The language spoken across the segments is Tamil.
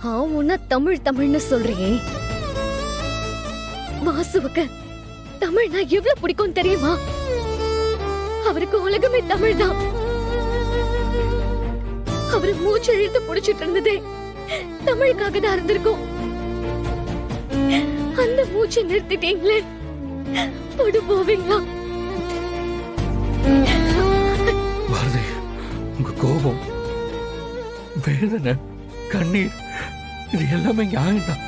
உன்ன தமிழ் தமிழ்னு சொல்றியே, வாசுவுக்கு தமிழ்னா எவ்வளவு பிடிக்கும் தெரியுமா? அவருக்கு உலகமே தமிழ் தான். அவரு மூச்சு இழுத்து புடிச்சிட்டு இருந்ததே தமிழுக்காக தான் இருந்திருக்கும். அந்த மூச்சை நிறுத்திட்டீங்களே, படு போவீங்களா? பாரதி, உங்க கோபம், வேதனை, கண்ணீர் இது எல்லாமே நியாயம்தான்.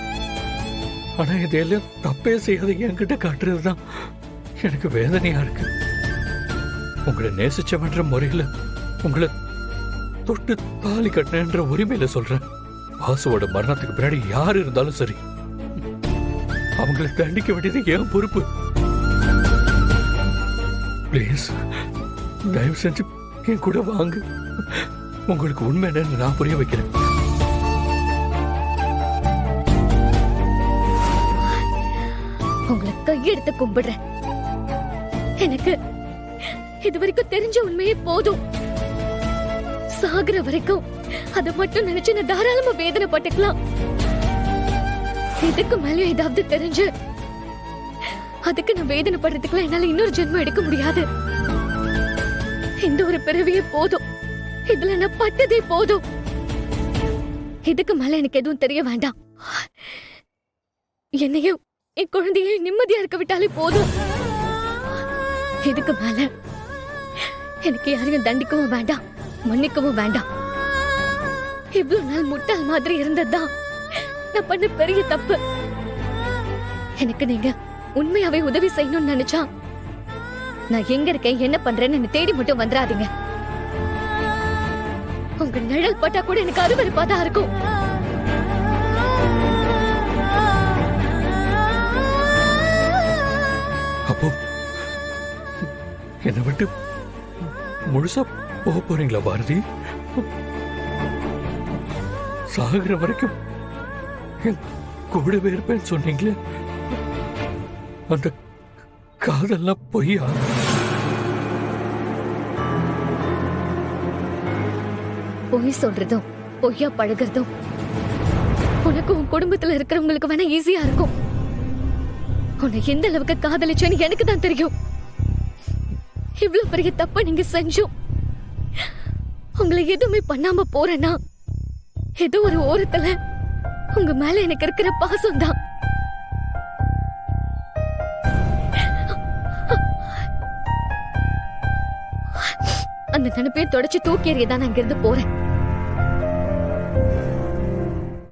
ஆனா இதெல்லாம் தப்பே செய்யாத என்கிட்ட காட்டுறதுதான் எனக்கு வேதனையா இருக்கு. உங்களை நேசிச்சவன்ற முறையில உங்களை தொட்டு தாலி கட்டினன்ற உரிமையில சொல்றேன். வாசுவோட மரணத்துக்கு பின்னாடி யாரு இருந்தாலும் சரி, அவங்களை தண்டிக்க வேண்டியது என் பொறுப்பு. பிளீஸ், தயவு செஞ்சு என் கூட வாங்க. உங்களுக்கு உண்மை என்னன்னு நான் புரிய வைக்கிறேன். உங்களை கையெடுத்து கும்பிடுறேன். எனக்கு இது வரைக்கும் தெரிஞ்ச உண்மையே போதும். சாகுற வரைக்கும் அதை மட்டும் நினைச்சு நான் தாராளமா வேதனைப்பட்டுக்கலாம். இதுக்கு மேல ஏதாவது தெரிஞ்சு அதுக்கு நான் வேதனைப்படுறதுக்குலாம் என்னால இன்னொரு ஜென்மம் எடுக்க முடியாது. இந்த ஒரு பிறவியே போதும். இதுல நான் பட்டதே போதும். இதுக்கு மேல எனக்கு எதுவும் தெரிய வேண்டாம். என்னையும் என் குழந்தைய நிம்மதியா இருக்க விட்டாலே போதும். இதுக்கு மேல எனக்கு யாரையும் தண்டிக்கவும் வேண்டாம், மன்னிக்கவும் வேண்டாம். இவ்வளவு நாள் முட்டாள் மாதிரி இருந்ததுதான் நான் பண்ண பெரிய தப்பு. எனக்கு நீங்க உண்மையாவே உதவி செய்யணும்னு நினைச்சா நான் எங்க இருக்கேன், என்ன பண்றேன்னு தேடி மட்டும் வந்துடாதீங்க. உங்க நிழல் பட்டா கூட எனக்கு அருவருப்பா தான் இருக்கும். அப்போ என்னை விட்டு முழுசா போக போறீங்களா பாரதி? சாகுற வரைக்கும் என் கூடவே இருப்பேன்னு சொன்னீங்களே, அந்த காதெல்லாம் பொய்யா? பொய் சொல்றதும் பொய்யா பழகிறதும் உனக்கு உன் குடும்பத்துல இருக்கிறவங்களுக்கு வேணா ஈஸியா இருக்கும். உன்னை எந்த அளவுக்கு காதலிச்சேன்னு எனக்கு தான் தெரியும். இவ்வளவு பெரிய தப்ப நீங்க செஞ்சோம் உங்களை எதுவுமே பண்ணாம போறேன்னா ஏதோ ஒரு ஓரத்துல உங்க மேல எனக்கு இருக்கிற பாசம் தான். அந்த நினைப்பையும் தொடச்சு தூக்கி எறியதான் நான் இங்கிருந்து போறேன்.